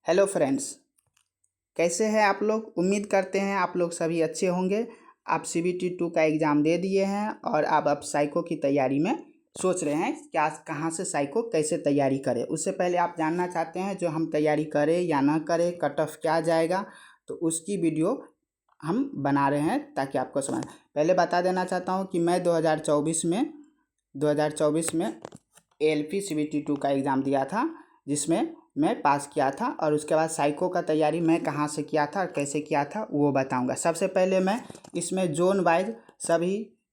Hello friends, कैसे हैं आप लोग। उम्मीद करते हैं आप लोग सभी अच्छे होंगे। आप CBT 2 का एग्ज़ाम दे दिए हैं और अब साइको की तैयारी में सोच रहे हैं क्या कहाँ से साइको कैसे तैयारी करें। उससे पहले आप जानना चाहते हैं जो हम तैयारी करें या ना करें, कट ऑफ क्या जाएगा, तो उसकी वीडियो हम बना रहे हैं ताकि आपको समझ। पहले बता देना चाहता हूँ कि मैं 2024 में ALP CBT 2 का एग्ज़ाम दिया था, जिसमें मैं पास किया था। और उसके बाद साइको का तैयारी मैं कहाँ से किया था और कैसे किया था वो बताऊंगा। सबसे पहले मैं इसमें जोन वाइज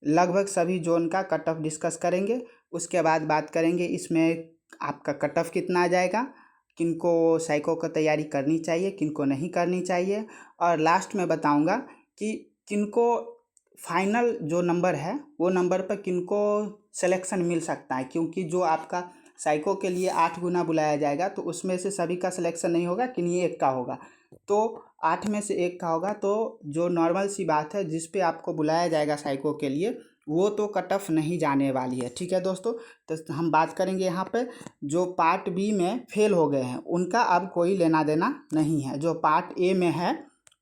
लगभग सभी जोन का कट ऑफ डिस्कस करेंगे। उसके बाद बात करेंगे इसमें आपका कट ऑफ कितना आ जाएगा, किनको साइको का तैयारी करनी चाहिए, किनको नहीं करनी चाहिए। और लास्ट में बताऊंगा कि किनको फाइनल जो नंबर है वो नंबर पर किनको सिलेक्शन मिल सकता है, क्योंकि जो आपका साइको के लिए 8 गुना बुलाया जाएगा तो उसमें से सभी का सिलेक्शन नहीं होगा, किन्हीं एक का होगा। तो 8 में से एक का होगा, तो जो नॉर्मल सी बात है जिस पे आपको बुलाया जाएगा साइको के लिए वो तो कट ऑफ नहीं जाने वाली है। ठीक है दोस्तों, तो हम बात करेंगे यहाँ पे जो पार्ट बी में फेल हो गए हैं उनका अब कोई लेना देना नहीं है। जो पार्ट ए में है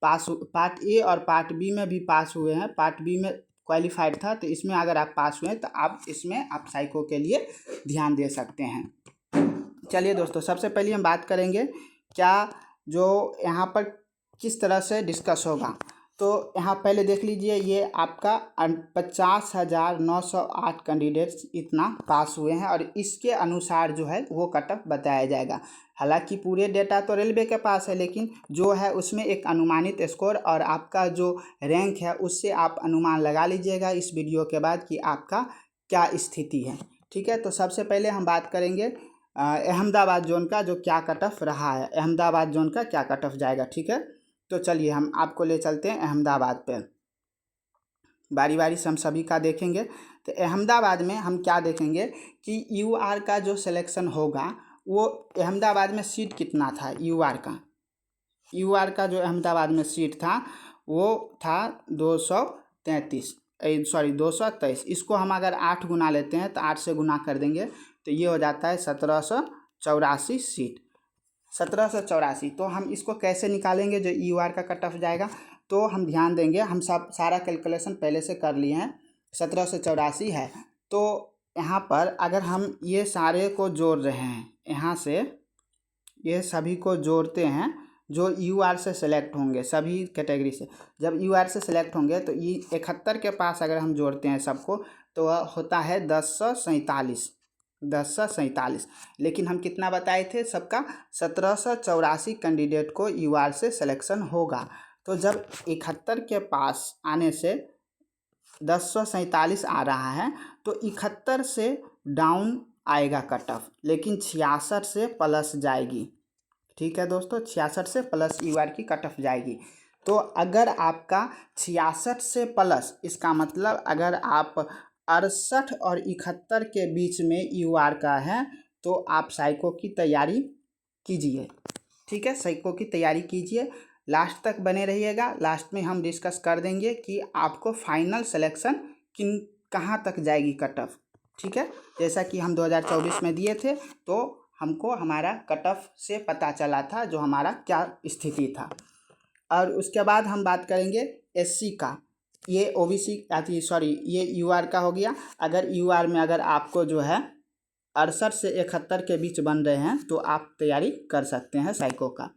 पार्ट ए और पार्ट बी में भी पास हुए हैं, पार्ट बी में क्वालिफाइड था, तो इसमें अगर आप पास हुए हैं तो आप इसमें आप साइको के लिए ध्यान दे सकते हैं। चलिए दोस्तों, सबसे पहले हम बात करेंगे क्या जो यहाँ पर किस तरह से डिस्कस होगा। तो यहाँ पहले देख लीजिए, ये आपका 50,908 कैंडिडेट्स इतना पास हुए हैं और इसके अनुसार जो है वो कट ऑफ बताया जाएगा। हालांकि पूरे डेटा तो रेलवे के पास है, लेकिन जो है उसमें एक अनुमानित स्कोर और आपका जो रैंक है उससे आप अनुमान लगा लीजिएगा इस वीडियो के बाद कि आपका क्या स्थिति है। ठीक है, तो सबसे पहले हम बात करेंगे अहमदाबाद जोन का जो क्या कट ऑफ रहा है, अहमदाबाद जोन का क्या कट ऑफ जाएगा। ठीक है, तो चलिए हम आपको ले चलते हैं अहमदाबाद पे, बारी बारी से हम सभी का देखेंगे। तो अहमदाबाद में हम क्या देखेंगे कि UR का जो सिलेक्शन होगा वो अहमदाबाद में सीट कितना था। UR का जो अहमदाबाद में सीट था वो था 223। इसको हम अगर 8 गुना लेते हैं तो 8 से गुना कर देंगे तो ये हो जाता है 1784 सीट। 1784। तो हम इसको कैसे निकालेंगे जो UR का कट ऑफ जाएगा, तो हम ध्यान देंगे, हम सब सारा कैलकुलेशन पहले से कर लिए हैं। 1784 है, तो यहाँ पर अगर हम ये सारे को जोड़ रहे हैं, यहाँ से ये सभी को जोड़ते हैं जो UR से सिलेक्ट होंगे, सभी कैटेगरी से जब UR से सिलेक्ट होंगे तो 71 के पास अगर हम जोड़ते हैं सबको तो वह होता है 1047। लेकिन हम कितना बताए थे सबका, 1784 कैंडिडेट को UR से सिलेक्शन होगा। तो जब 71 के पास आने से 1047 आ रहा है तो 71 से डाउन आएगा कट ऑफ, लेकिन 66 से प्लस जाएगी। ठीक है दोस्तों, 66 से प्लस UR की कट ऑफ जाएगी। तो अगर आपका 66 से प्लस, इसका मतलब अगर आप 68 और 71 के बीच में UR का है तो आप साइको की तैयारी कीजिए। ठीक है, साइको की तैयारी कीजिए, लास्ट तक बने रहिएगा। लास्ट में हम डिस्कस कर देंगे कि आपको फाइनल सिलेक्शन कहाँ तक जाएगी कट ऑफ। ठीक है, जैसा कि हम 2024 में दिए थे तो हमको हमारा कट ऑफ से पता चला था जो हमारा क्या स्थिति था। और उसके बाद हम बात करेंगे SC का। ये OBC ये UR का हो गया। अगर UR में अगर आपको जो है 68 से 71 के बीच बन रहे हैं तो आप तैयारी कर सकते हैं साइको का।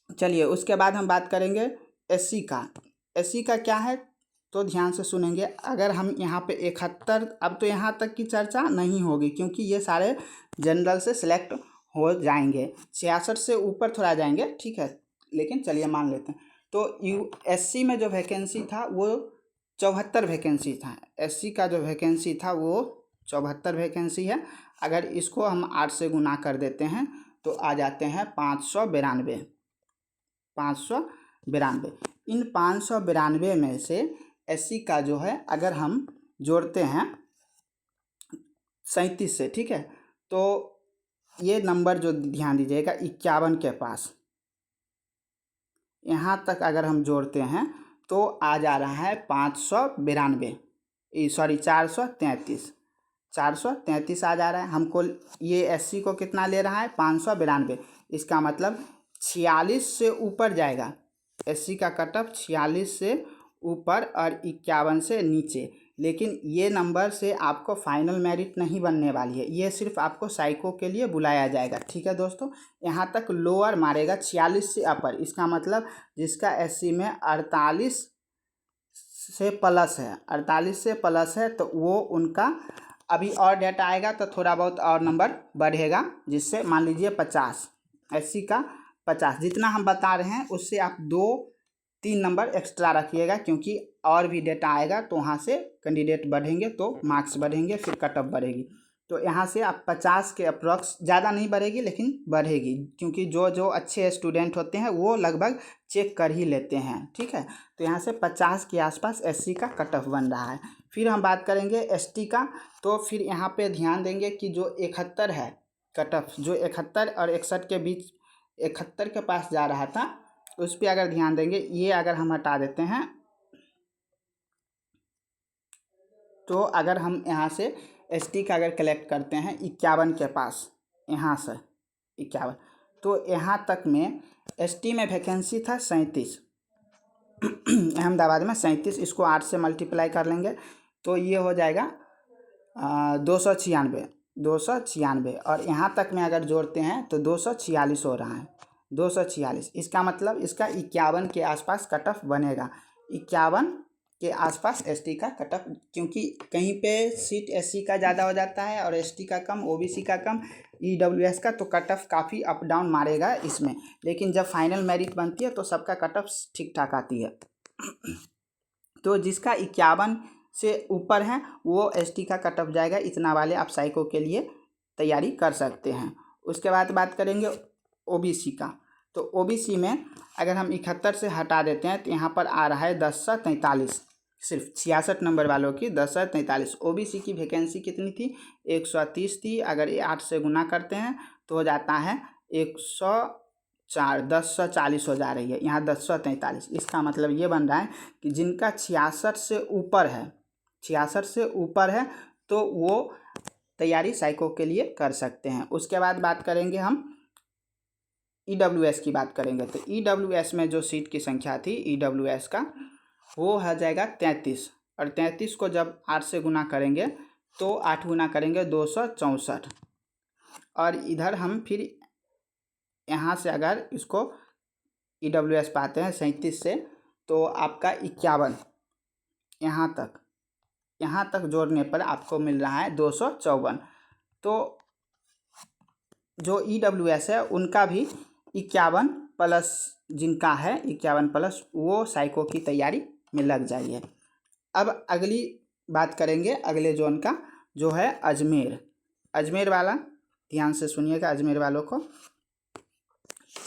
चलिए उसके बाद हम बात करेंगे SC का। SC का क्या है तो ध्यान से सुनेंगे। अगर हम यहाँ पे 71, अब तो यहाँ तक की चर्चा नहीं होगी क्योंकि ये सारे जनरल से सिलेक्ट हो जाएंगे, 66 से ऊपर थोड़ा जाएंगे। ठीक है, लेकिन चलिए मान लेते हैं। तो SC में जो वैकेंसी था वो 74 वैकेंसी था। SC का जो वैकेंसी था वो 74 वैकेंसी है। अगर इसको हम 8 से गुना कर देते हैं तो आ जाते हैं 592। इन 592 में से SC का जो है अगर हम जोड़ते हैं 37 से, ठीक है, तो ये नंबर जो ध्यान दीजिएगा 51 के पास, यहाँ तक अगर हम जोड़ते हैं तो आ जा रहा है 433। 433 आ जा रहा है हमको। ये SC को कितना ले रहा है 592। इसका मतलब 46 से ऊपर जाएगा। SC का कट ऑफ 46 से ऊपर और 51 से नीचे। लेकिन ये नंबर से आपको फाइनल मेरिट नहीं बनने वाली है, ये सिर्फ आपको साइको के लिए बुलाया जाएगा। ठीक है दोस्तों, यहाँ तक लोअर मारेगा 46 से अपर। इसका मतलब जिसका SC में 48 से प्लस है, 48 से प्लस है, तो वो उनका अभी और डेटा आएगा तो थोड़ा बहुत और नंबर बढ़ेगा, जिससे मान लीजिए 50, SC का 50 जितना हम बता रहे हैं उससे आप 2-3 नंबर एक्स्ट्रा रखिएगा, क्योंकि और भी डेटा आएगा तो वहाँ से कैंडिडेट बढ़ेंगे तो मार्क्स बढ़ेंगे, फिर कट ऑफ बढ़ेगी। तो यहाँ से आप 50 के अप्रॉक्स, ज़्यादा नहीं बढ़ेगी लेकिन बढ़ेगी, क्योंकि जो जो अच्छे स्टूडेंट होते हैं वो लगभग चेक कर ही लेते हैं। ठीक है, तो यहाँ से 50 के आसपास SC का कट ऑफ बन रहा है। फिर हम बात करेंगे ST का। तो फिर यहाँ पे ध्यान देंगे कि जो 71 है कट ऑफ, जो 71 और 61 के बीच, 71 के पास जा रहा था, उस पर अगर ध्यान देंगे, ये अगर हम हटा देते हैं तो अगर हम यहाँ से ST का अगर कलेक्ट करते हैं 51 के पास, यहाँ से 51, तो यहाँ तक में ST में वैकेंसी था 37, अहमदाबाद में 37। इसको 8 से मल्टीप्लाई कर लेंगे तो ये हो जाएगा 296। और यहाँ तक में अगर जोड़ते हैं तो 246 हो रहा है, 246। इसका मतलब इसका 51 के आसपास कट ऑफ बनेगा, 51 के आसपास ST का कट ऑफ, क्योंकि कहीं पे सीट SC का ज़्यादा हो जाता है और ST का कम, OBC का कम, EWS का, तो कट ऑफ काफ़ी अप डाउन मारेगा इसमें। लेकिन जब फाइनल मेरिट बनती है तो सबका कट ऑफ ठीक ठाक आती है। तो जिसका 51 से ऊपर है वो ST का कट ऑफ जाएगा। इतना वाले आप साइको के लिए तैयारी कर सकते हैं। उसके बाद बात करेंगे OBC का। तो OBC में अगर हम 71 से हटा देते हैं तो यहाँ पर आ रहा है 1043, सिर्फ 66 नंबर वालों की 1043। OBC की वैकेंसी कितनी थी 130 थी। अगर ये 8 से गुना करते हैं तो हो जाता है 104, 1040 हो जा रही है, यहाँ 1043। इसका मतलब ये बन रहा है कि जिनका 66 से ऊपर है, 66 से ऊपर है, तो वो तैयारी साइको के लिए कर सकते हैं। उसके बाद बात करेंगे हम EWS की बात करेंगे। तो EWS में जो सीट की संख्या थी EWS का, वो हो जाएगा 33। और 33 को जब 8 से गुना करेंगे तो 8 गुना करेंगे 264। और इधर हम फिर यहाँ से अगर इसको EWS पाते हैं 37 से, तो आपका 51 यहाँ तक जोड़ने पर आपको मिल रहा है 254। तो जो EWS है उनका भी 51 प्लस, जिनका है 51 प्लस, वो साइको की तैयारी में लग जाइए। अब अगली बात करेंगे अगले जोन का, जो है अजमेर वाला। ध्यान से सुनिएगा अजमेर वालों को।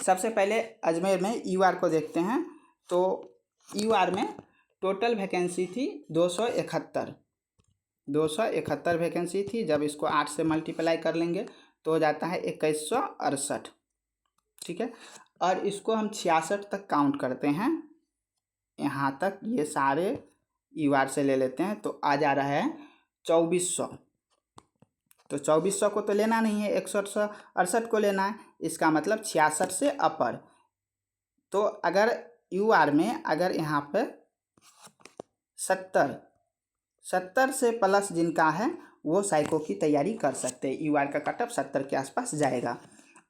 सबसे पहले अजमेर में UR को देखते हैं। तो UR में टोटल वैकेंसी थी 271 वैकेंसी थी। जब इसको 8 से मल्टीप्लाई कर लेंगे तो हो जाता है 2168। ठीक है, और इसको हम 66 तक काउंट करते हैं, यहाँ तक ये सारे UR से ले लेते हैं तो आ जा रहा है 2400। तो 2400 को तो लेना नहीं है, 168 को लेना है। इसका मतलब 66 से अपर। तो अगर UR में अगर यहाँ पे 70 से प्लस जिनका है वो साइको की तैयारी कर सकते हैं। UR का कट ऑफ 70 के आसपास जाएगा।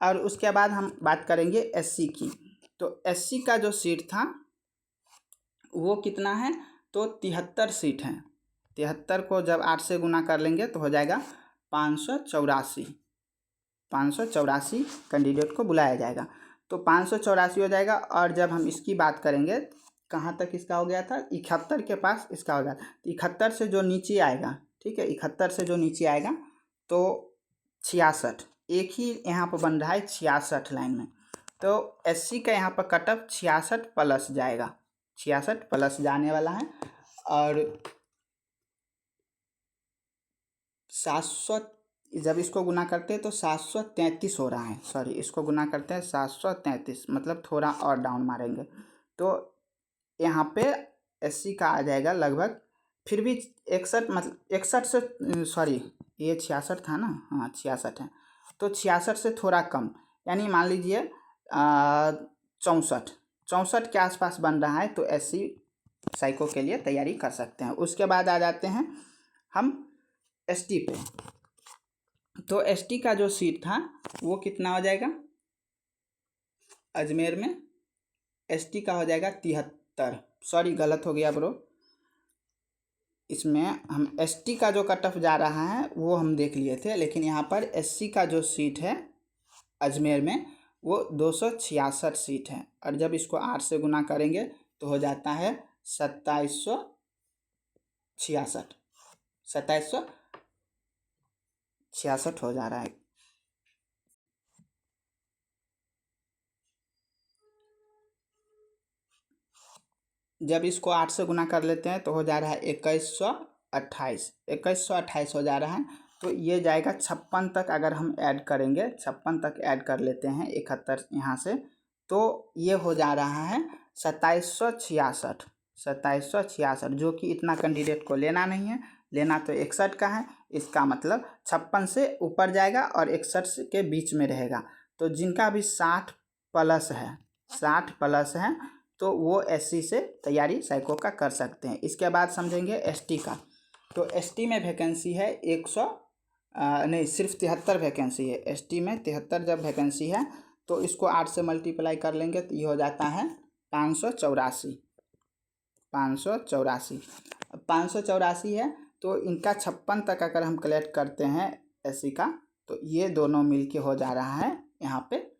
और उसके बाद हम बात करेंगे SC की। तो SC का जो सीट था वो कितना है, तो 73 सीट हैं। 73 को जब 8 से गुना कर लेंगे तो हो जाएगा 584 कैंडिडेट को बुलाया जाएगा। तो 584 हो जाएगा। और जब हम इसकी बात करेंगे, कहाँ तक इसका हो गया था, 71 के पास इसका हो गया। 71 से जो नीचे आएगा, ठीक है, 71 से जो नीचे आएगा तो 66, एक ही यहाँ पर बन रहा है 66 लाइन में। तो SC का यहाँ पर कट ऑफ 66 प्लस जाएगा, 66 प्लस जाने वाला है। और 700 जब इसको गुना करते हैं तो 733 हो रहा है, सॉरी, इसको गुना करते हैं 733, मतलब थोड़ा और डाउन मारेंगे तो यहाँ पे SC का आ जाएगा लगभग, फिर भी 61, मतलब 61 से, सॉरी, ये 66 था ना, हाँ 66 है। तो 66 से थोड़ा कम, यानी मान लीजिए 64 के आसपास बन रहा है, तो SC साइको के लिए तैयारी कर सकते हैं। उसके बाद आ जाते हैं हम ST पे। तो ST का जो सीट था वो कितना हो जाएगा अजमेर में? ST का हो जाएगा 73, सॉरी गलत हो गया ब्रो। इसमें हम ST का जो कट ऑफ जा रहा है वो हम देख लिए थे, लेकिन यहाँ पर SC का जो सीट है अजमेर में वो 266 सीट है। और जब इसको 8 से गुना करेंगे तो हो जाता है 2766, 2766 हो जा रहा है। जब इसको 8 से गुना कर लेते हैं तो हो जा रहा है 2128 हो जा रहा है। तो ये जाएगा 56 तक, अगर हम ऐड करेंगे 56 तक ऐड कर लेते हैं 71 यहाँ से, तो ये हो जा रहा है 2766, जो कि इतना कैंडिडेट को लेना नहीं है, लेना तो 61 का है। इसका मतलब 56 से ऊपर जाएगा और 61 के बीच में रहेगा। तो जिनका भी 60 प्लस है तो वो SC से तैयारी साइको का कर सकते हैं। इसके बाद समझेंगे ST का। तो ST में वैकेंसी है 100 नहीं, सिर्फ 73 वैकेंसी है। ST में 73 जब वैकेंसी है तो इसको 8 से मल्टीप्लाई कर लेंगे तो ये हो जाता है 584। 584 है। तो इनका 56 तक अगर हम कलेक्ट करते हैं SC का, तो ये दोनों मिलके हो जा रहा है यहाँ पे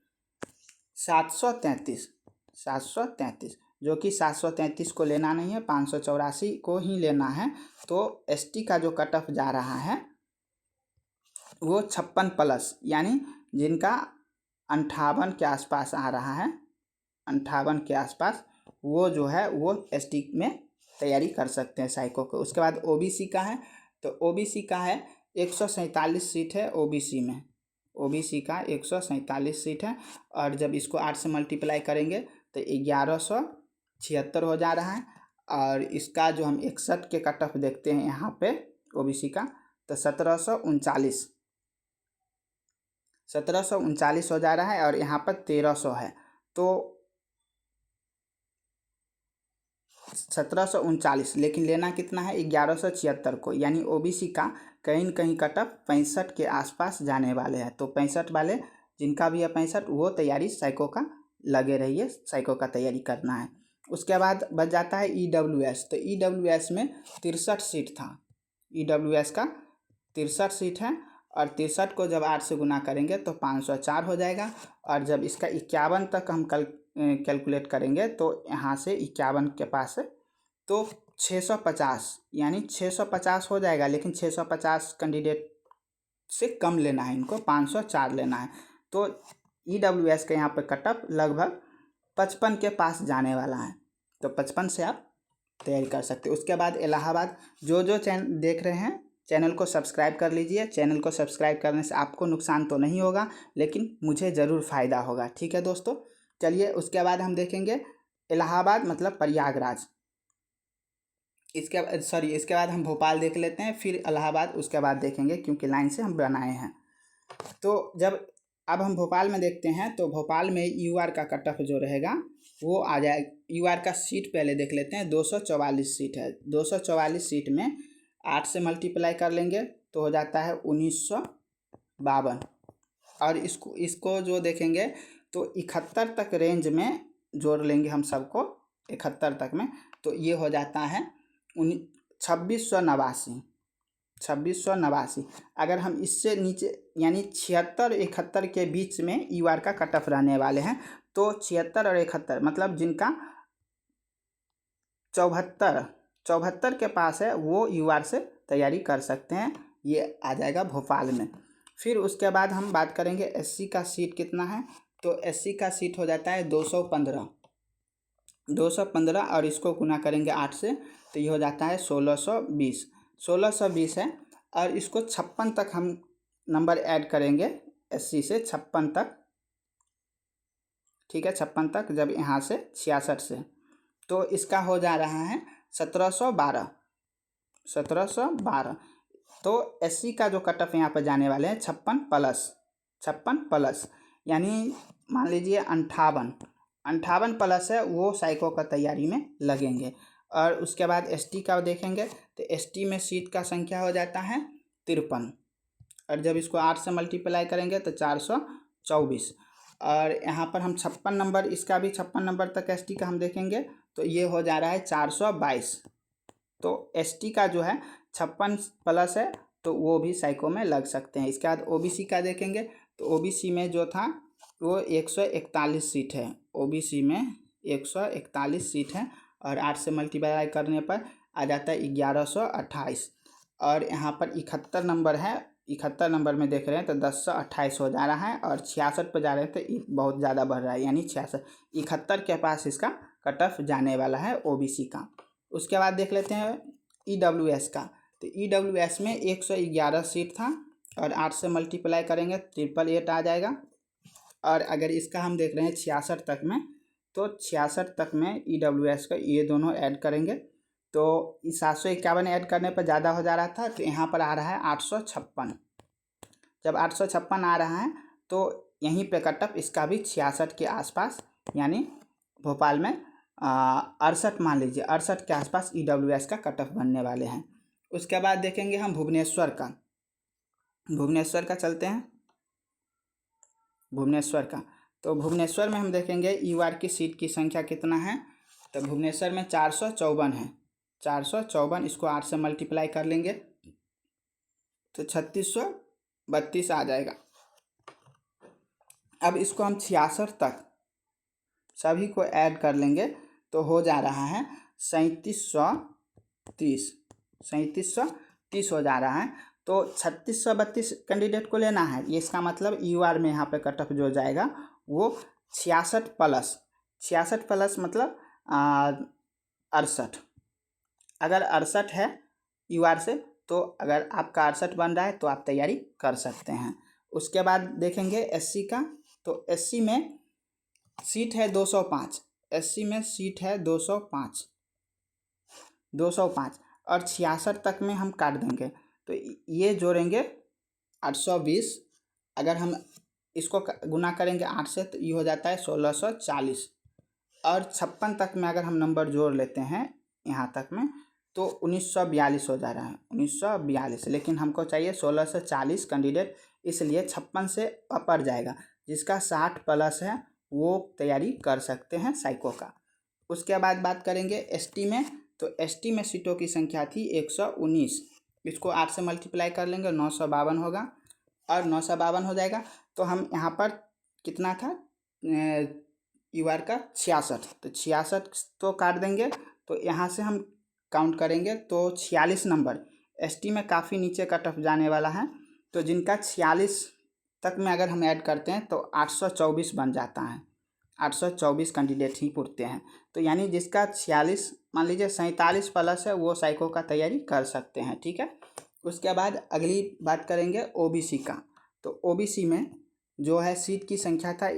733, जो कि 733 को लेना नहीं है, 584 को ही लेना है। तो ST का जो कट ऑफ जा रहा है वो 56 प्लस, यानी जिनका 58 के आसपास आ रहा है, 58 के आसपास, वो जो है वो ST में तैयारी कर सकते हैं साइको को। उसके बाद OBC का है। तो OBC का है 147 सीट है OBC में। OBC का 147 सीट है। और जब इसको 8 से मल्टीप्लाई करेंगे तो 1176 हो जा रहा है। और इसका जो हम 61 के कट ऑफ देखते हैं यहाँ पे OBC का, तो 1739 हो जा रहा है। और यहाँ पर 1300 है, तो 1739, लेकिन लेना कितना है 1176 को, यानी OBC का कहीं न कहीं कट ऑफ 65 के आसपास जाने वाले हैं। तो 65 वाले जिनका भी है 65, वो तैयारी साइको का लगे रहिए, साइको का तैयारी करना है। उसके बाद बच जाता है EWS। तो EWS में 63 सीट था, EWS का 63 सीट है। और 63 को जब 8 से गुना करेंगे तो 504 हो जाएगा। और जब इसका 51 तक हम कैलकुलेट करेंगे तो यहाँ से 51 के पास है तो 650, यानी 650 हो जाएगा। लेकिन 650 कैंडिडेट से कम लेना है, इनको 504 लेना है। तो EWS का यहाँ पे कटअप लगभग 55 के पास जाने वाला है। तो 55 से आप तैयारी कर सकते हो। उसके बाद इलाहाबाद, जो चैनल देख रहे हैं चैनल को सब्सक्राइब कर लीजिए। चैनल को सब्सक्राइब करने से आपको नुकसान तो नहीं होगा, लेकिन मुझे ज़रूर फ़ायदा होगा। ठीक है दोस्तों, चलिए उसके बाद हम देखेंगे इलाहाबाद मतलब प्रयागराज। इसके बाद हम भोपाल देख लेते हैं, फिर इलाहाबाद उसके बाद देखेंगे, क्योंकि लाइन से हम बनाए हैं। तो अब हम भोपाल में देखते हैं, तो भोपाल में UR का कट ऑफ जो रहेगा वो आ जाए। UR का सीट पहले देख लेते हैं, 244 सीट है। 244 सीट में 8 से मल्टीप्लाई कर लेंगे तो हो जाता है 1952। और इसको जो देखेंगे तो 71 तक रेंज में जोड़ लेंगे हम सबको, 71 तक में, तो ये हो जाता है 2689। अगर हम इससे नीचे यानी 76 71 के बीच में UR का कट ऑफ रहने वाले हैं, तो 76 और 71 मतलब जिनका 74 के पास है वो UR से तैयारी कर सकते हैं। ये आ जाएगा भोपाल में। फिर उसके बाद हम बात करेंगे SC का सीट कितना है। तो SC का सीट हो जाता है 215 और इसको गुना करेंगे 8 से तो ये हो जाता है 1620 है। और इसको 56 तक हम नंबर ऐड करेंगे SC से 56 तक, ठीक है 56 तक, जब यहाँ से 66 से, तो इसका हो जा रहा है 1712। तो एससी का जो कट ऑफ यहाँ पर जाने वाले हैं 56 प्लस, यानी मान लीजिए 58 प्लस है, वो साइको का तैयारी में लगेंगे। और उसके बाद एसटी का देखेंगे तो एसटी में सीट का संख्या हो जाता है 53, और जब इसको 8 से मल्टीप्लाई करेंगे तो 424। और यहाँ पर हम 56 नंबर, इसका भी 56 नंबर तक एसटी का हम देखेंगे तो ये हो जा रहा है 422। तो एसटी का जो है 56 प्लस है तो वो भी साइको में लग सकते हैं। इसके बाद ओबीसी का देखेंगे तो ओबीसी में जो था वो 141 सीट है, ओबीसी में 141 सीट है, और 8 से मल्टीप्लाई करने पर आ जाता है 1128। और यहाँ पर 71 नंबर है, 71 नंबर में देख रहे हैं तो 1028 हो जा रहा है, और 66 पर जा रहे हैं तो बहुत ज़्यादा बढ़ रहा है, यानी 66 71 के पास इसका कट ऑफ जाने वाला है ओबीसी का। उसके बाद देख लेते हैं ईडब्ल्यूएस का। तो ईडब्ल्यूएस में 111 सीट था, और 8 से मल्टीप्लाई करेंगे 888 आ जाएगा। और अगर इसका हम देख रहे हैं 66 तक में, तो 66 तक में ईडब्ल्यूएस का ये दोनों ऐड करेंगे तो 751 ऐड करने पर ज़्यादा हो जा रहा था, तो यहाँ पर आ रहा है 856। जब 856 आ रहा है तो यहीं पे कट ऑफ इसका भी 66 के आसपास, यानी भोपाल में 68, मान लीजिए 68 के आसपास ईडब्ल्यूएस का कट ऑफ बनने वाले हैं। उसके बाद देखेंगे हम भुवनेश्वर का चलते हैं भुवनेश्वर का। तो भुवनेश्वर में हम देखेंगे यूआर की सीट की संख्या कितना है, तो भुवनेश्वर में 454 है। 454 इसको 8 से मल्टीप्लाई कर लेंगे तो 3632 आ जाएगा। अब इसको हम 66 तक सभी को ऐड कर लेंगे तो हो जा रहा है 3730 हो जा रहा है। तो 3632 कैंडिडेट को लेना है, ये इसका मतलब यूआर में यहाँ पे कट ऑफ जो जाएगा वो 66 प्लस मतलब 68। अगर 68 है यूआर से, तो अगर आपका 68 बन रहा है तो आप तैयारी कर सकते हैं। उसके बाद देखेंगे एससी का। तो एससी में सीट है 205, एससी में सीट है 205, और 66 तक में हम काट देंगे तो ये जोड़ेंगे 820। अगर हम इसको गुना करेंगे 8 से तो ये हो जाता है 1640। और 56 तक में अगर हम नंबर जोड़ लेते हैं यहाँ तक में तो 1942 हो जा रहा है, 1942। लेकिन हमको चाहिए 1640 कैंडिडेट, इसलिए 56 से अपर जाएगा। जिसका 60 प्लस है वो तैयारी कर सकते हैं साइको का। उसके बाद बात करेंगे एसटी में। तो एसटी में सीटों की संख्या थी 119, इसको 8 से मल्टीप्लाई कर लेंगे 952 होगा, और 952 हो जाएगा। तो हम यहाँ पर कितना था यूआर का 66, तो 66 तो काट देंगे, तो यहाँ से हम काउंट करेंगे तो 46 नंबर एसटी में काफ़ी नीचे कट ऑफ जाने वाला है। तो जिनका 46 तक में अगर हम ऐड करते हैं तो 824 बन जाता है, 824 कैंडिडेट ही पुरते हैं। तो यानी जिसका 46 मान लीजिए 47 प्लस है वो साइको का तैयारी कर सकते हैं, ठीक है। उसके बाद अगली बात करेंगे ओबीसी का। तो ओबीसी में जो है सीट की संख्या था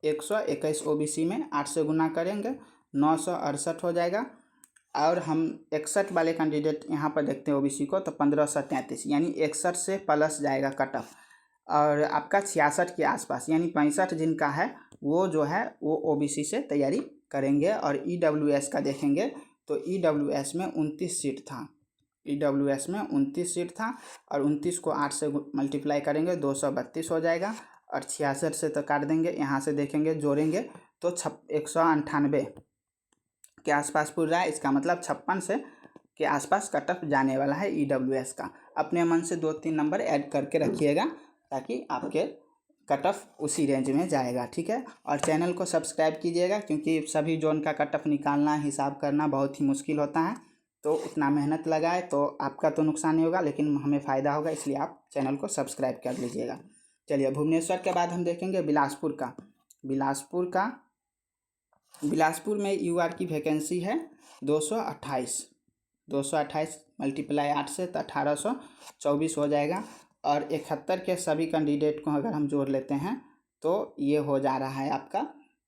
121 ओबीसी में 8 से गुना करेंगे 968 हो जाएगा। और हम 61 वाले कैंडिडेट यहाँ पर देखते हैं ओबीसी को, तो 1533, यानी 61 से प्लस जाएगा कट ऑफ। और आपका 66 के आसपास, यानी 65 जिनका है वो जो है वो ओबीसी से तैयारी करेंगे। और ईडब्ल्यूएस का देखेंगे तो ईडब्ल्यूएस में 29 सीट था, ईडब्ल्यूएस में 29 सीट था, और 29 को 8 से मल्टीप्लाई करेंगे 232 हो जाएगा, और 66 से तो काट देंगे। यहाँ से देखेंगे जोड़ेंगे तो 198 के आसपास पूर रहा है। इसका मतलब 56 से के आसपास कट ऑफ जाने वाला है ईडब्ल्यूएस का। अपने मन से 2-3 नंबर ऐड करके रखिएगा ताकि आपके कट ऑफ उसी रेंज में जाएगा, ठीक है। और चैनल को सब्सक्राइब कीजिएगा, क्योंकि सभी जोन का कट ऑफ निकालना, हिसाब करना बहुत ही मुश्किल होता है। तो उतना मेहनत लगाए तो आपका तो नुकसान नहीं होगा, लेकिन हमें फ़ायदा होगा, इसलिए आप चैनल को सब्सक्राइब कर लीजिएगा। चलिए भुवनेश्वर के बाद हम देखेंगे बिलासपुर का। बिलासपुर में यूआर की वैकेंसी है 228 मल्टीप्लाई 8 से तो 1824 हो जाएगा। और 71 के सभी कैंडिडेट को अगर हम जोड़ लेते हैं तो ये हो जा रहा है आपका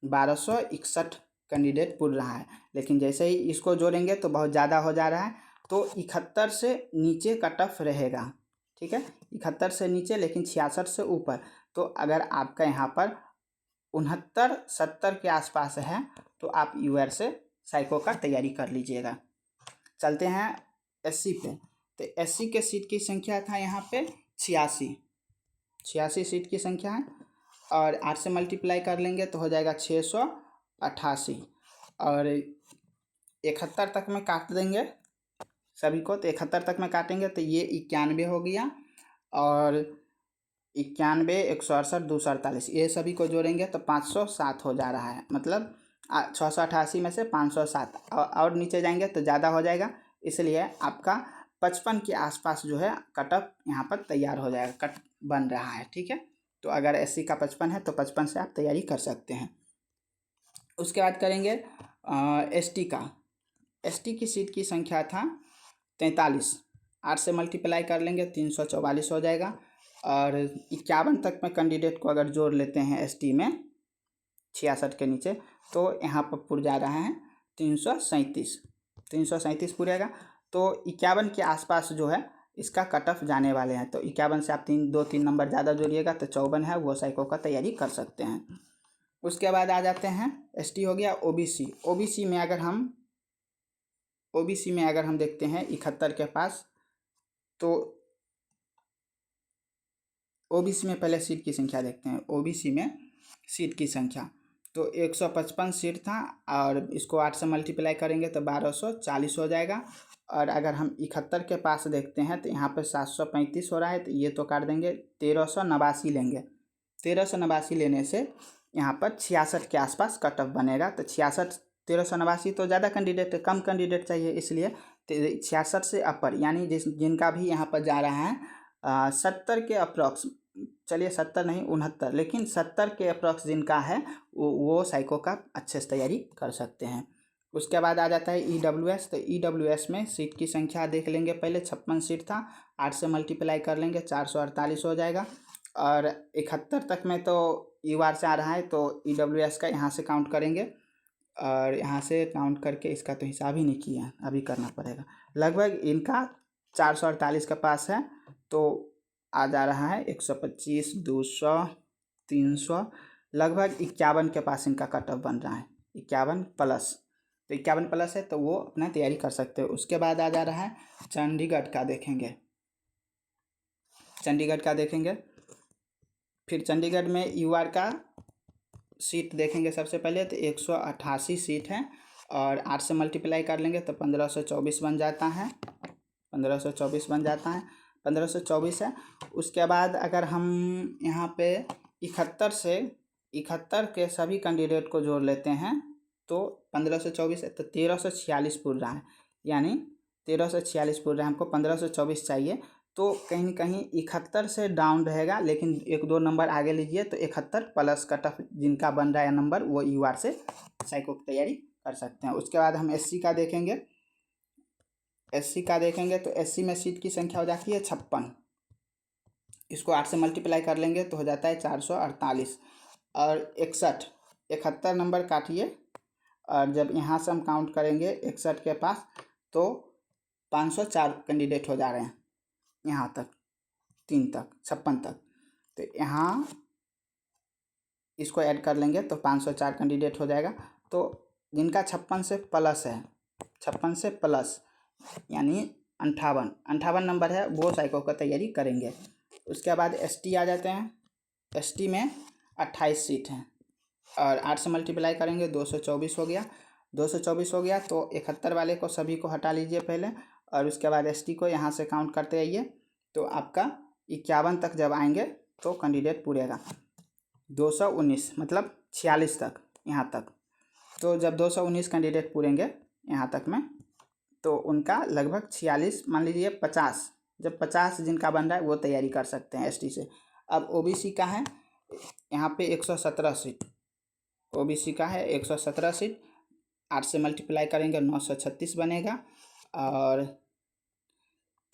1261 कैंडिडेट पुर रहा है। लेकिन जैसे ही इसको जोड़ेंगे तो बहुत ज़्यादा हो जा रहा है, तो 71 से नीचे कट ऑफ रहेगा, ठीक है, 71 से नीचे लेकिन 66 से ऊपर। तो अगर आपका यहाँ पर 69-70 के आसपास है तो आप यूआर से साइको का तैयारी कर लीजिएगा। चलते हैं एससी पे। तो एससी के सीट की संख्या था यहाँ पे 86 सीट की संख्या है, और 8 से मल्टीप्लाई कर लेंगे तो हो जाएगा 688, और 71 तक में काट देंगे सभी को। तो 71 तक में काटेंगे तो ये 91 हो गया, और 91, 168, 248 ये सभी को जोड़ेंगे तो 507 हो जा रहा है। मतलब 688 में से 507 और नीचे जाएंगे तो ज़्यादा हो जाएगा, इसलिए आपका 55 के आसपास जो है कट ऑफ यहाँ पर तैयार हो जाएगा, कट बन रहा है, ठीक है। तो अगर एससी का 55 है तो 55 से आप तैयारी कर सकते हैं। उसके बाद करेंगे एसटी का। एसटी की सीट की संख्या था 43, 8 से मल्टीप्लाई कर लेंगे 344 हो जाएगा, और 51 तक में कैंडिडेट को अगर जोड़ लेते हैं एसटी में 66 के नीचे तो यहाँ पर पुर जा रहा है 337 पुरेगा। तो 51 के आसपास जो है इसका कट ऑफ जाने वाले हैं। तो 51 से आप 2-3 नंबर ज़्यादा जोड़िएगा तो 54 है, वो साइको का तैयारी कर सकते हैं। उसके बाद आ जाते हैं एसटी हो गया। ओबीसी। ओबीसी में अगर हम देखते हैं 71 के पास, तो ओबीसी में पहले सीट की संख्या देखते हैं। ओबीसी में सीट की संख्या तो 155 सीट था, और इसको 8 से मल्टीप्लाई करेंगे तो 1240 हो जाएगा। और अगर हम 71 के पास देखते हैं तो यहाँ पर 735 हो रहा है, तो ये तो काट देंगे, 1389 लेंगे। 1389 लेने से यहाँ पर 66 के आसपास कट ऑफ बनेगा। तो 66, 1389 तो ज़्यादा कैंडिडेट, कम कैंडिडेट चाहिए, इसलिए 66 से अपर, यानी जिनका भी यहाँ पर जा रहा है 70 के अप्रॉक्स, चलिए 70 नहीं 69, लेकिन 70 के अप्रॉक्स जिनका है वो साइको का अच्छे से तैयारी कर सकते हैं। उसके बाद आ जाता है ईडब्ल्यूएस। तो ईडब्ल्यूएस में सीट की संख्या देख लेंगे। पहले 56 सीट था, 8 से मल्टीप्लाई कर लेंगे 448 हो जाएगा, और 71 तक में तो यूआर से आ रहा है, तो ईडब्ल्यूएस का यहाँ से काउंट करेंगे, और यहाँ से काउंट करके इसका तो हिसाब ही नहीं किया, अभी करना पड़ेगा। लगभग इनका 448 के पास है, तो आ जा रहा है 125, 200, 300, लगभग 51 के पास इनका कट ऑफ बन रहा है, 51 प्लस। तो 51 प्लस है तो वो अपना तैयारी कर सकते हो। उसके बाद आ जा रहा है चंडीगढ़ का देखेंगे। फिर चंडीगढ़ में यूआर का सीट देखेंगे सबसे पहले। तो 188 सीट है, और 8 से मल्टीप्लाई कर लेंगे तो 1524 बन जाता है। 1524 है। उसके बाद अगर हम यहाँ पे 71 के सभी कैंडिडेट को जोड़ लेते हैं तो 1524 है, तो 1346 पुर रहा है, यानी 1346 पुर रहा है, हमको 1524 चाहिए। तो कहीं न कहीं 71 से डाउन रहेगा, लेकिन 1-2 नंबर आगे लीजिए तो 71 प्लस कट ऑफ जिनका बन रहा है नंबर, वो यूआर से साइको की तैयारी कर सकते हैं। उसके बाद हम एससी का देखेंगे। तो एससी में सीट की संख्या हो जाती है 56, इसको 8 से मल्टीप्लाई कर लेंगे तो हो जाता है 448, और 71 नंबर काटिए, और जब यहाँ से हम काउंट करेंगे 61 के पास तो 504 कैंडिडेट हो जा रहे हैं यहाँ तक, 3 तक, 56 तक। तो यहाँ इसको ऐड कर लेंगे तो 504 कैंडिडेट हो जाएगा। तो जिनका 56 से प्लस है, 56 से प्लस यानी 58 नंबर है, वो साइको का तैयारी करेंगे। उसके बाद एसटी आ जाते हैं। एसटी में 28 सीट हैं, और 8 से मल्टीप्लाई करेंगे 224 हो गया। 224 हो गया तो 71 वाले को सभी को हटा लीजिए पहले, और उसके बाद एसटी को यहाँ से काउंट करते आइए, तो आपका 51 तक जब आएंगे तो कैंडिडेट पूरेगा। 219 मतलब 46 तक, यहाँ तक। तो जब 219 कैंडिडेट पूरेंगे यहाँ तक में, तो उनका लगभग 46, मान लीजिए 50, जब 50 जिनका बन रहा है वो तैयारी कर सकते हैं एसटी से। अब ओबीसी का है यहाँ पे 117 सीट, ओबीसी का है 117 सीट, 8 से मल्टीप्लाई करेंगे 936 बनेगा, और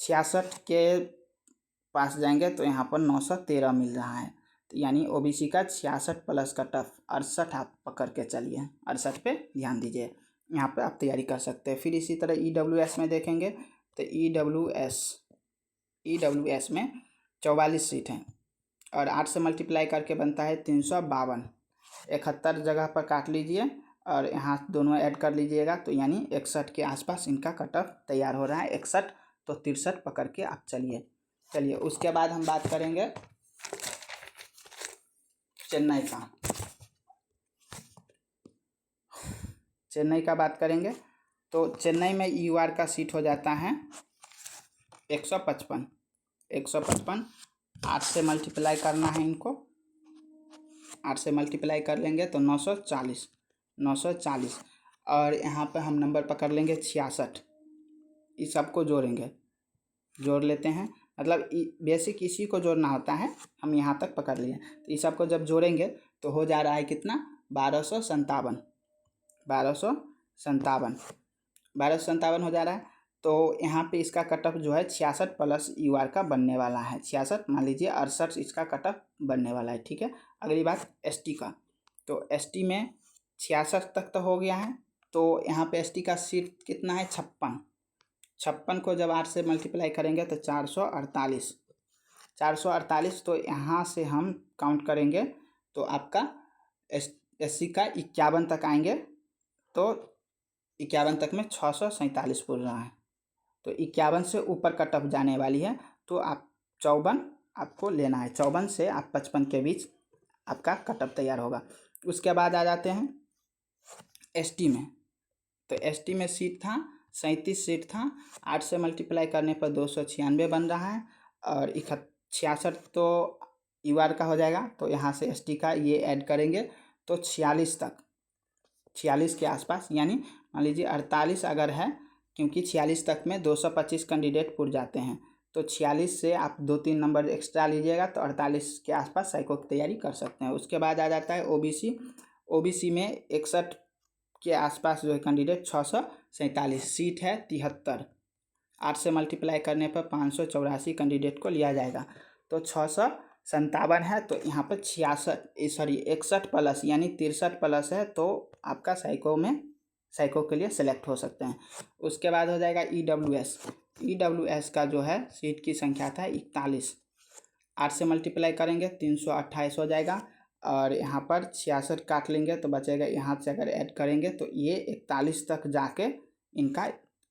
66 के पास जाएंगे तो यहाँ पर 913 मिल रहा है। तो यानी ओबीसी का 66 प्लस कट ऑफ 68 आप पकड़ के चलिए, 68 पे ध्यान दीजिए, यहाँ पे आप तैयारी कर सकते हैं। फिर इसी तरह ईडब्ल्यूएस में देखेंगे तो EWS में 44 सीट हैं और 8 से मल्टीप्लाई करके बनता है 352। 71 जगह पर काट लीजिए और यहाँ दोनों ऐड कर लीजिएगा, तो यानी 61 के आसपास इनका कट ऑफ तैयार हो रहा है। 61 तो 63 पकड़ के आप चलिए उसके बाद हम बात करेंगे चेन्नई का बात करेंगे। तो चेन्नई में EUR का सीट हो जाता है 155। 8 से मल्टीप्लाई करना है इनको, 8 से मल्टीप्लाई कर लेंगे तो 940। और यहाँ पर हम नंबर पकड़ लेंगे 66। इस सबको जोड़ लेते हैं, मतलब बेसिक इसी को जोड़ना होता है, हम यहाँ तक पकड़ लिए। तो इस सबको जब जोड़ेंगे तो हो जा रहा है कितना, 1257 हो जा रहा है। तो यहाँ पे इसका कट ऑफ जो है 66 प्लस EUR का बनने वाला है। 66 मान लीजिए 68 इसका कट ऑफ बनने वाला है, ठीक है। अगली बात ST का, तो ST में 66 तक तो हो गया है, तो यहाँ पे ST का सीट कितना है, 56 को जब 8 से मल्टीप्लाई करेंगे तो 448। तो यहाँ से हम काउंट करेंगे तो आपका SC का 51 तक आएंगे, तो 51 तक में 647 पुर रहा है, तो 51 से ऊपर कट ऑफ जाने वाली है। तो आप 54 आपको लेना है, 54 से आप 55 के बीच आपका कट ऑफ तैयार होगा। उसके बाद आ जाते हैं ST में। तो ST में सीट था 37 सीट था, 8 से मल्टीप्लाई करने पर 296 बन रहा है और 66 तो EUR का हो जाएगा। तो यहाँ से ST का ये ऐड करेंगे तो 46 के आसपास, यानी मान लीजिए 48 अगर है, क्योंकि 46 तक में 225 कैंडिडेट पुर जाते हैं, तो 46 से आप 2-3 नंबर एक्स्ट्रा लीजिएगा तो 48 के आसपास साइको की तैयारी कर सकते हैं। उसके बाद आ जाता है OBC में 61 के आसपास जो है कैंडिडेट, 647 सीट है 73। 8 से मल्टीप्लाई करने पर 584 कैंडिडेट को लिया जाएगा, तो 657 है। तो यहाँ पर 61 प्लस यानी 63 प्लस है, तो आपका साइको के लिए सेलेक्ट हो सकते हैं। उसके बाद हो जाएगा EWS का जो है सीट की संख्या था 41। 8 से मल्टीप्लाई करेंगे 328 हो जाएगा और यहाँ पर 66 काट लेंगे तो बचेगा, यहाँ से अगर ऐड करेंगे तो ये 41 तक जाके इनका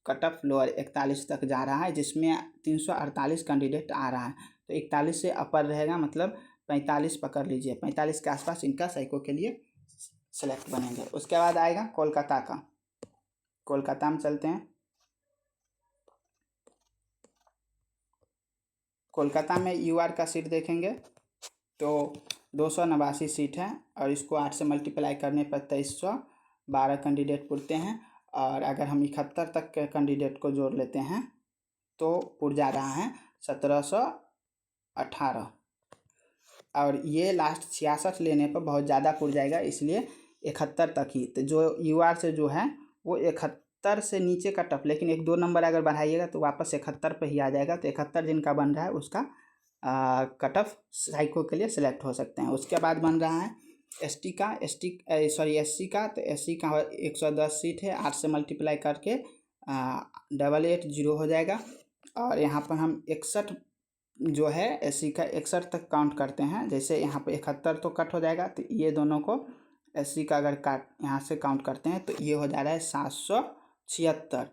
कट ऑफ लोअर 41 तक जा रहा है, जिसमें 348 कैंडिडेट आ रहा है। तो 41 से अपर रहेगा, मतलब 45 पकड़ लीजिए, 45 के आसपास इनका साइको के लिए सेलेक्ट बनेंगे। उसके बाद आएगा कोलकाता में चलते हैं। कोलकाता में EUR का सीट देखेंगे तो 289 सीट है और इसको 8 से मल्टीप्लाई करने पर 2312 कैंडिडेट पुरते हैं। और अगर हम 71 तक के कैंडिडेट को जोड़ लेते हैं तो पुर जा रहा है 1718। और ये लास्ट 66 लेने पर बहुत ज़्यादा पुर जाएगा, इसलिए 71 तक ही। तो जो EUR से जो है वो 71 से नीचे का टफ, लेकिन 1-2 नंबर अगर बढ़ाइएगा तो वापस 71 पे ही आ जाएगा। तो 71 जिनका बन रहा है उसका कट ऑफ साइको के लिए सिलेक्ट हो सकते हैं। उसके बाद बन रहा है SC का। तो SC का 110 सीट है, 8 से मल्टीप्लाई करके 880 हो जाएगा। और यहाँ पर हम 61 जो है SC का 61 तक काउंट करते हैं। जैसे यहाँ पर 71 तो कट हो जाएगा, तो ये दोनों को SC का अगर यहाँ से काउंट करते हैं तो ये हो जा रहा है 776।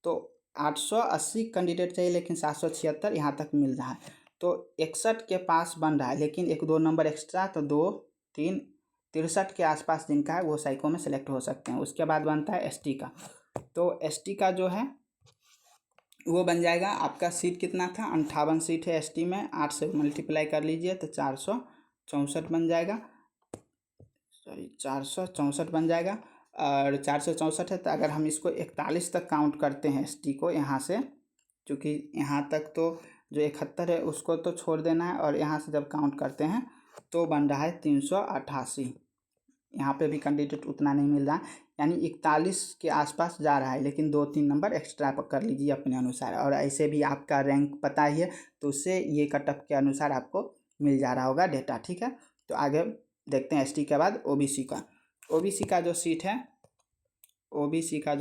तो 880 कैंडिडेट चाहिए, लेकिन 776 यहाँ तक मिल रहा है। तो 61 के पास बन रहा है, लेकिन 1-2 नंबर एक्स्ट्रा, तो 2-3 63 के आसपास जिनका है वो साइको में सेलेक्ट हो सकते हैं। उसके बाद बनता है ST का। तो ST का जो है वो बन जाएगा, आपका सीट कितना था, 58 सीट है ST में। 8 से मल्टीप्लाई कर लीजिए तो 464 बन जाएगा, 464 बन जाएगा। और 464 है, तो अगर हम इसको 41 तक काउंट करते हैं ST को यहाँ से, क्योंकि यहाँ तक तो जो 71 है उसको तो छोड़ देना है, और यहाँ से जब काउंट करते हैं तो बन रहा है 388। यहाँ पे भी कैंडिडेट उतना नहीं मिल रहा है, यानी 41 के आसपास जा रहा है, लेकिन 2-3 नंबर एक्स्ट्रा कर लीजिए अपने अनुसार। और ऐसे भी आपका रैंक पता ही है, तो उससे ये कट ऑफ के अनुसार आपको मिल जा रहा होगा डेटा, ठीक है। तो आगे देखते हैं ST के बाद OBC का। OBC का जो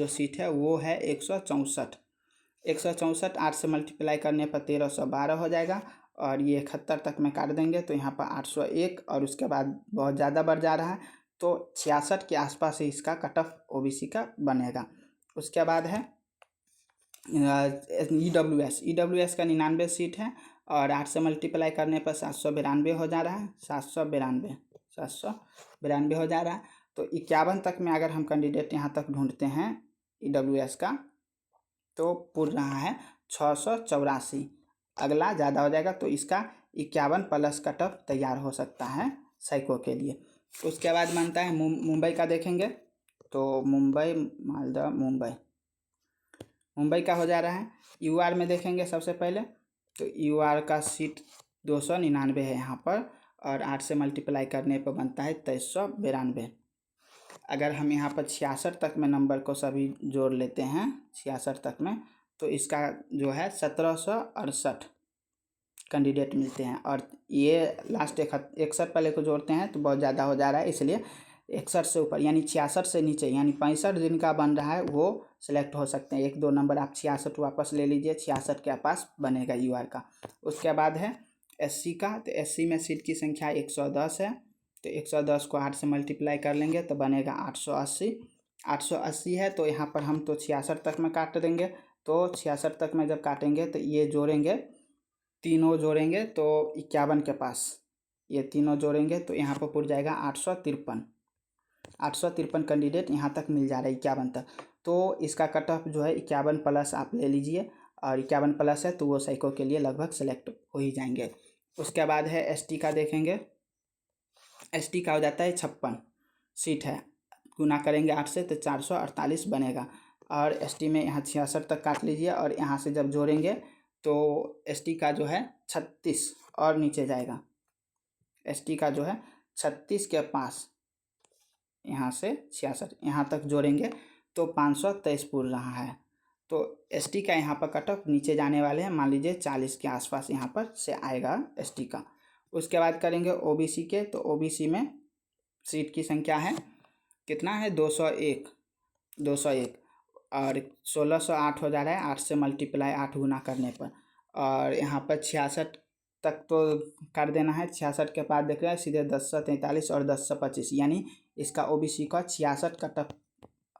सीट है वो है 164। 164 8 से मल्टीप्लाई करने पर 1312 हो जाएगा। और ये 71 तक में काट देंगे तो यहाँ पर 801 और उसके बाद बहुत ज़्यादा बढ़ जा रहा है, तो 66 के आसपास ही इसका कट ऑफ ओबीसी का बनेगा। उसके बाद है ईडब्ल्यूएस का 99 सीट है और 8 से मल्टीप्लाई करने पर 792 हो जा रहा है, 792 हो जा रहा है। तो 51 तक में अगर हम कैंडिडेट यहाँ तक ढूंढते हैं ईडब्ल्यूएस का तो पुर रहा है 684। अगला ज़्यादा हो जाएगा तो इसका 51 प्लस कट ऑफ तैयार हो सकता है साइको के लिए। उसके बाद बनता है मुंबई का देखेंगे तो मुंबई मालदा मुंबई का हो जा रहा है। यूआर में देखेंगे सबसे पहले तो यूआर का सीट 299 है यहाँ पर और 8 से मल्टीप्लाई करने पर बनता है 2392। अगर हम यहाँ पर 66 तक में नंबर को सभी जोड़ लेते हैं 66 तक में तो इसका जो है 1768 कैंडिडेट मिलते हैं। और ये लास्ट 61 पहले को जोड़ते हैं तो बहुत ज़्यादा हो जा रहा है, इसलिए 61 से ऊपर यानी 66 से नीचे यानी 65 जिनका बन रहा है वो सिलेक्ट हो सकते हैं। 1-2 नंबर आप 66 वापस ले लीजिए, 66 के पास बनेगा यूआर का। उसके बाद है एससी का, तो एससी में सीट की संख्या 110 है तो 110 को 8 से मल्टीप्लाई कर लेंगे तो बनेगा 880। 880 है तो यहाँ पर हम तो 66 तक में काट देंगे, तो 66 तक में जब काटेंगे तो ये जोड़ेंगे, तीनों जोड़ेंगे तो 51 के पास ये तीनों जोड़ेंगे तो यहाँ पर पुर जाएगा 853 कैंडिडेट यहाँ तक मिल जा रहा है 51 तक। तो इसका कट ऑफ जो है 51 प्लस आप ले लीजिए और 51 प्लस है तो वो साइको के लिए लगभग सेलेक्ट हो ही जाएंगे। उसके बाद है एसटी का देखेंगे, एसटी का हो जाता है 56 सीट है, गुना करेंगे 8 से तो 448 बनेगा। और एसटी में यहाँ 66 तक काट लीजिए और यहाँ से जब जोड़ेंगे तो एसटी का जो है 36 और नीचे जाएगा, एसटी का जो है 36 के पास यहाँ से 66 यहाँ तक जोड़ेंगे तो 523 पुर रहा है। तो एसटी का यहाँ पर कट ऑफ नीचे जाने वाले हैं, मान लीजिए 40 के आसपास यहाँ पर से आएगा एसटी का। उसके बाद करेंगे ओबीसी के, तो ओबीसी में सीट की संख्या है कितना है 201 और 1608 हो जा रहा है 8 से मल्टीप्लाई 8 गुना करने पर। और यहाँ पर 66 तक तो कर देना है, 66 के बाद देख रहे हैं सीधे 1043 और 1025 यानी इसका ओबीसी का 66 कट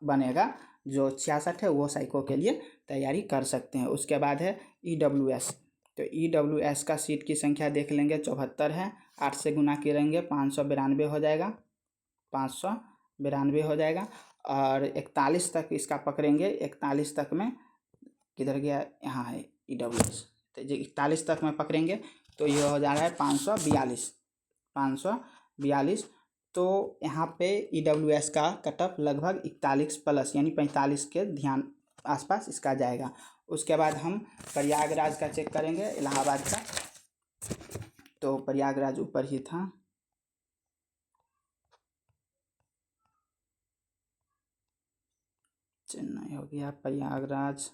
बनेगा। जो 66 है वो साइको के लिए तैयारी कर सकते हैं। उसके बाद है ईडब्ल्यूएस, तो ईडब्ल्यूएस का सीट की संख्या देख लेंगे 74 है, 8 से गुना करेंगे 592 हो जाएगा, 592 हो जाएगा। और 41 तक इसका पकड़ेंगे, 41 तक में किधर गया, यहाँ है ईडब्ल्यूएस, तो 41 तक में पकड़ेंगे तो ये हो जा रहा है 542। तो यहाँ पे ईडब्ल्यूएस का कट ऑफ लगभग 41 प्लस यानी 45 के ध्यान आसपास इसका जाएगा। उसके बाद हम प्रयागराज का चेक करेंगे, इलाहाबाद का, तो प्रयागराज ऊपर ही था, चेन्नई हो गया, प्रयागराज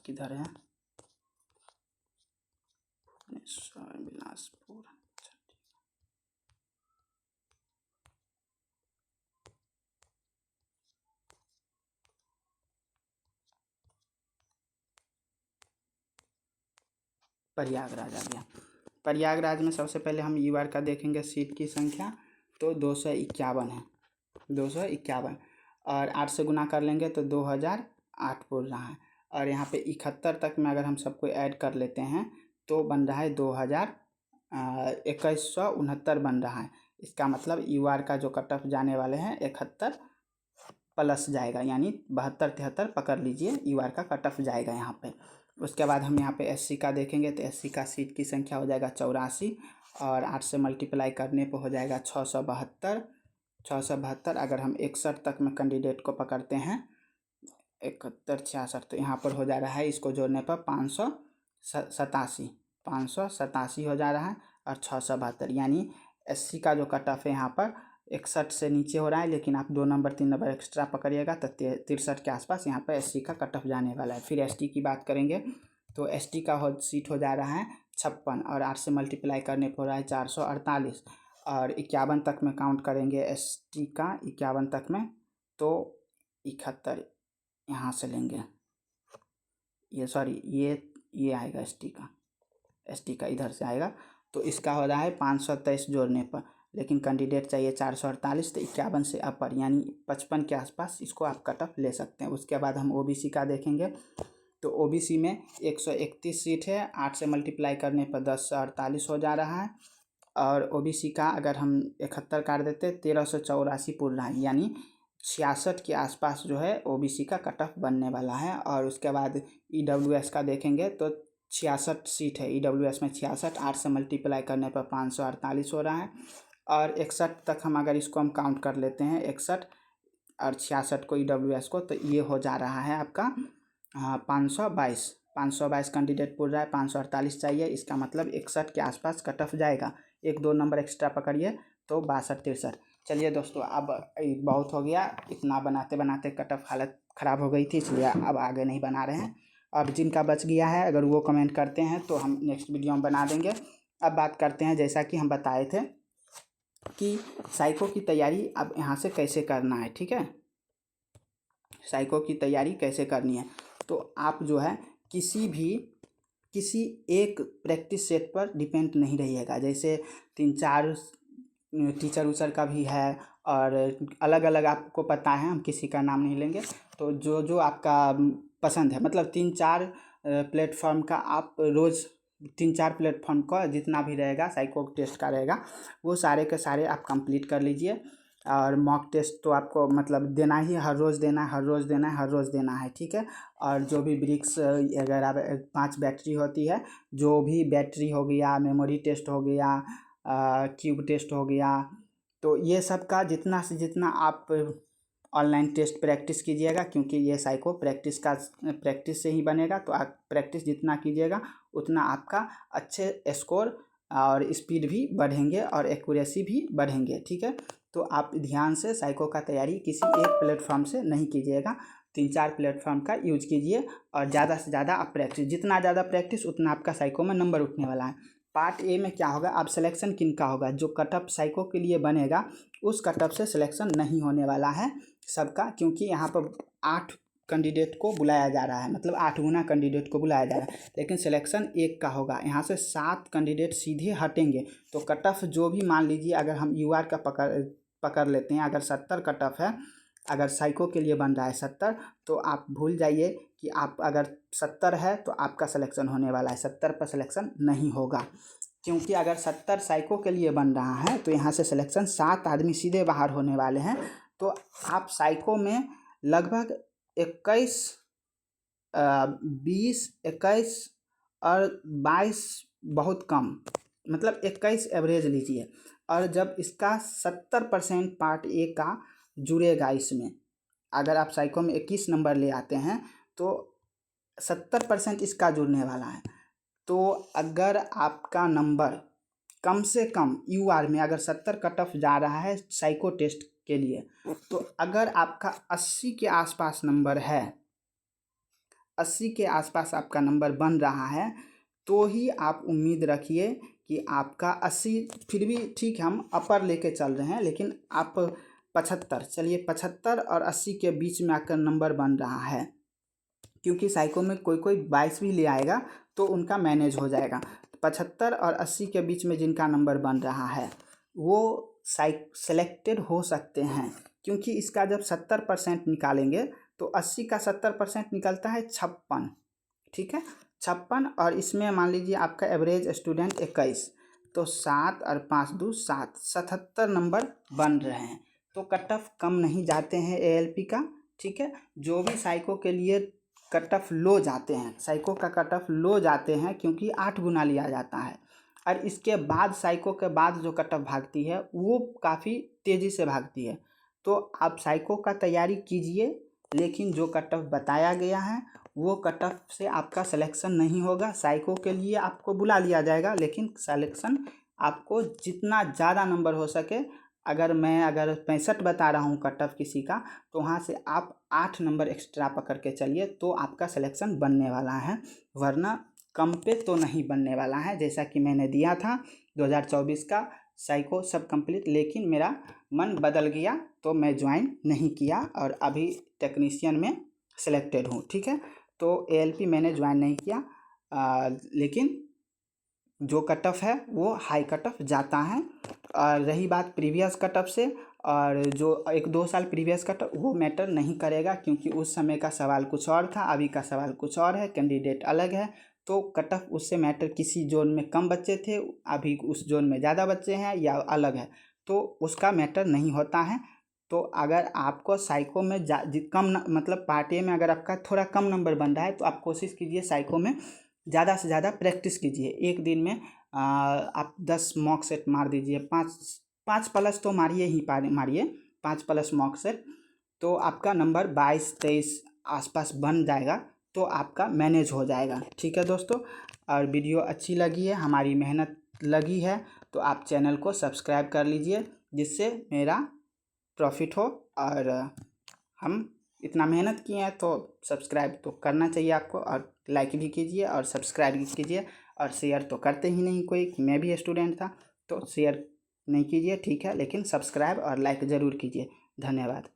किधर है, बिलासपुर, प्रयागराज आ गया। प्रयागराज में सबसे पहले हम यूआर का देखेंगे सीट की संख्या तो 251 है, 251 और 8 से गुना कर लेंगे तो 2008 बोल रहा है। और यहाँ पे 71 तक में अगर हम सबको ऐड कर लेते हैं तो बन रहा है 2169 बन रहा है। इसका मतलब यूआर का जो कट ऑफ जाने वाले हैं 71 प्लस जाएगा यानी 72-73 पकड़ लीजिए, यूआर का कट ऑफ जाएगा यहाँ पे। उसके बाद हम यहाँ पे एससी का देखेंगे तो एससी का सीट की संख्या हो जाएगा 84 और 8 से मल्टीप्लाई करने पर हो जाएगा 672। अगर हम 61 तक में कैंडिडेट को पकड़ते हैं 71 66 तो यहाँ पर हो जा रहा है, इसको जोड़ने पर 587 हो जा रहा है और 672 यानी एससी का जो कट ऑफ है यहाँ पर 61 से नीचे हो रहा है, लेकिन आप 2 नंबर 3 नंबर एक्स्ट्रा पकड़िएगा तो 63 के आसपास यहाँ पर एससी का कट ऑफ जाने वाला है। फिर एसटी की बात करेंगे तो एसटी का सीट हो जा रहा है 56 और 8 से मल्टीप्लाई करने पर हो रहा है 448 और 51 तक में काउंट करेंगे ST का, 51 तक में, तो 71 यहाँ से लेंगे, ये सॉरी ये आएगा ST का इधर से आएगा, तो इसका हो रहा है 523 जोड़ने पर, लेकिन कैंडिडेट चाहिए 448, तो 51 से अपर यानी 55 के आसपास इसको आप कट ऑफ ले सकते हैं। उसके बाद हम OBC का देखेंगे, तो OBC में 131 सीट है, 8 से मल्टीप्लाई करने पर 10 से 48 हो जा रहा है, और OBC का अगर हम 71 काट देते 1384 पूर्ण रहा है, यानी 66 के आसपास जो है OBC का कट ऑफ बनने वाला है। और उसके बाद EWS का देखेंगे तो 66 सीट है, EWS में 66, 8 से मल्टीप्लाई करने पर 548 हो रहा है, और 61 तक हम अगर इसको हम काउंट कर लेते हैं, 61 और 66 को EWS को, तो ये हो जा रहा है आपका 522 कैंडिडेट पूछ रहा है, 548 चाहिए, इसका मतलब 61 के आसपास कट ऑफ जाएगा, 1-2 नंबर एक्स्ट्रा पकड़िए तो 62-63। चलिए दोस्तों, अब बहुत हो गया, इतना बनाते बनाते कट ऑफ हालत ख़राब हो गई थी, इसलिए अब आगे नहीं बना रहे हैं। अब जिनका बच गया है अगर वो कमेंट करते हैं तो हम नेक्स्ट वीडियो में बना देंगे। अब बात करते हैं, जैसा कि हम बताए थे कि साइको की तैयारी अब यहाँ से कैसे करना है। ठीक है, साइको की तैयारी कैसे करनी है, तो आप जो है किसी एक प्रैक्टिस सेट पर डिपेंड नहीं रहिएगा। जैसे 3-4 टीचर उचर का भी है, और अलग अलग आपको पता है, हम किसी का नाम नहीं लेंगे, तो जो जो आपका पसंद है, मतलब 3-4 प्लेटफॉर्म का आप रोज़ 3-4 प्लेटफॉर्म का जितना भी रहेगा साइको टेस्ट का रहेगा, वो सारे के सारे आप कंप्लीट कर लीजिए। और मॉक टेस्ट तो आपको मतलब देना ही, हर रोज़ देना है, हर रोज़ देना है, हर रोज़ देना है। ठीक है, और जो भी ब्रिक्स अगर 5 बैटरी होती है, जो भी बैटरी हो गया, मेमोरी टेस्ट हो गया, क्यूब टेस्ट हो गया, तो ये सब का जितना से जितना आप ऑनलाइन टेस्ट प्रैक्टिस कीजिएगा, क्योंकि ये साइको प्रैक्टिस से ही बनेगा, तो आप प्रैक्टिस जितना कीजिएगा उतना आपका अच्छे स्कोर और स्पीड भी बढ़ेंगे और एक्यूरेसी भी बढ़ेंगे। ठीक है, तो आप ध्यान से साइको का तैयारी किसी एक प्लेटफॉर्म से नहीं कीजिएगा, 3-4 प्लेटफॉर्म का यूज कीजिए, और ज़्यादा से ज़्यादा आप प्रैक्टिस, जितना ज़्यादा प्रैक्टिस उतना आपका साइको में नंबर उठने वाला है। पार्ट ए में क्या होगा, अब सिलेक्शन किन का होगा, जो कटअप साइको के लिए बनेगा उस कटअप से सिलेक्शन नहीं होने वाला है सबका, क्योंकि यहाँ पर 8 कैंडिडेट को बुलाया जा रहा है, मतलब 8 गुना कैंडिडेट को बुलाया जा रहा है, लेकिन सिलेक्शन एक का होगा। यहाँ से 7 कैंडिडेट सीधे हटेंगे, तो कट ऑफ जो भी मान लीजिए, अगर हम UR का पकड़ लेते हैं, अगर 70 कट ऑफ है, अगर साइको के लिए बन रहा है 70, तो आप भूल जाइए कि आप अगर 70 है तो आपका सिलेक्शन होने वाला है, 70 पर सिलेक्शन नहीं होगा, क्योंकि अगर 70 साइको के लिए बन रहा है तो यहाँ से सिलेक्शन 7 आदमी सीधे बाहर होने वाले हैं। तो आप साइको में लगभग 21, 20, 21 और 22 बहुत कम, मतलब 21 एवरेज लीजिए, और जब इसका 70% पार्ट ए का जुड़ेगा इसमें, अगर आप साइको में 21 नंबर ले आते हैं तो 70% इसका जुड़ने वाला है। तो अगर आपका नंबर कम से कम UR में अगर 70 कट ऑफ जा रहा है साइको टेस्ट के लिए, तो अगर आपका 80 के आसपास नंबर है, 80 के आसपास आपका नंबर बन रहा है, तो ही आप उम्मीद रखिए कि आपका 80, फिर भी ठीक है हम अपर लेके चल रहे हैं, लेकिन आप 75, चलिए 75 और 80 के बीच में आकर नंबर बन रहा है, क्योंकि साइको में कोई 22 भी ले आएगा तो उनका मैनेज हो जाएगा। 75 और 80 के बीच में जिनका नंबर बन रहा है वो सेलेक्टेड हो सकते हैं, क्योंकि इसका जब 70% निकालेंगे तो 80 का 70% निकलता है 56। ठीक है, 56, और इसमें मान लीजिए आपका एवरेज स्टूडेंट 21, तो 7 और 5 2 7, 77 नंबर बन रहे हैं, तो कट ऑफ कम नहीं जाते हैं ALP का। ठीक है, जो भी साइको के लिए कट ऑफ लो जाते हैं, साइको का कट ऑफ लो जाते हैं क्योंकि 8 गुना लिया जाता है, और इसके बाद साइको के बाद जो कट ऑफ भागती है वो काफ़ी तेज़ी से भागती है। तो आप साइको का तैयारी कीजिए, लेकिन जो कट ऑफ बताया गया है वो कट ऑफ से आपका सिलेक्शन नहीं होगा। साइको के लिए आपको बुला लिया जाएगा, लेकिन सिलेक्शन आपको जितना ज़्यादा नंबर हो सके, अगर 65 बता रहा हूँ कट ऑफ किसी का, तो वहाँ से आप 8 नंबर एक्स्ट्रा पकड़ के चलिए तो आपका सिलेक्शन बनने वाला है, वरना कम पे तो नहीं बनने वाला है। जैसा कि मैंने दिया था 2024 का साइको सब कंप्लीट, लेकिन मेरा मन बदल गया तो मैं ज्वाइन नहीं किया और अभी टेक्नीशियन में सिलेक्टेड हूँ। ठीक है, तो एएलपी मैंने ज्वाइन नहीं किया, लेकिन जो कट ऑफ है वो हाई कट ऑफ जाता है। और रही बात प्रीवियस कट ऑफ से, और जो 1-2 साल प्रीवियस कट ऑफ, वो मैटर नहीं करेगा, क्योंकि उस समय का सवाल कुछ और था, अभी का सवाल कुछ और है, कैंडिडेट अलग है। तो कट ऑफ उससे मैटर, किसी जोन में कम बच्चे थे, अभी उस जोन में ज़्यादा बच्चे हैं या अलग है, तो उसका मैटर नहीं होता है। तो अगर आपको साइको में मतलब पार्ट ए में अगर आपका थोड़ा कम नंबर बन रहा है, तो आप कोशिश कीजिए साइको में ज़्यादा से ज़्यादा प्रैक्टिस कीजिए। एक दिन में आप 10 मॉक सेट मार दीजिए, 5 प्लस तो मारिए ही मारिए, 5 प्लस मॉक सेट, तो आपका नंबर 22-23 आसपास बन जाएगा, तो आपका मैनेज हो जाएगा। ठीक है दोस्तों, और वीडियो अच्छी लगी है, हमारी मेहनत लगी है, तो आप चैनल को सब्सक्राइब कर लीजिए, जिससे मेरा प्रॉफिट हो। और हम इतना मेहनत किए हैं तो सब्सक्राइब तो करना चाहिए आपको, और लाइक भी कीजिए और सब्सक्राइब भी कीजिए, और शेयर तो करते ही नहीं कोई, मैं भी स्टूडेंट था तो शेयर नहीं कीजिए, ठीक है, लेकिन सब्सक्राइब और लाइक ज़रूर कीजिए। धन्यवाद।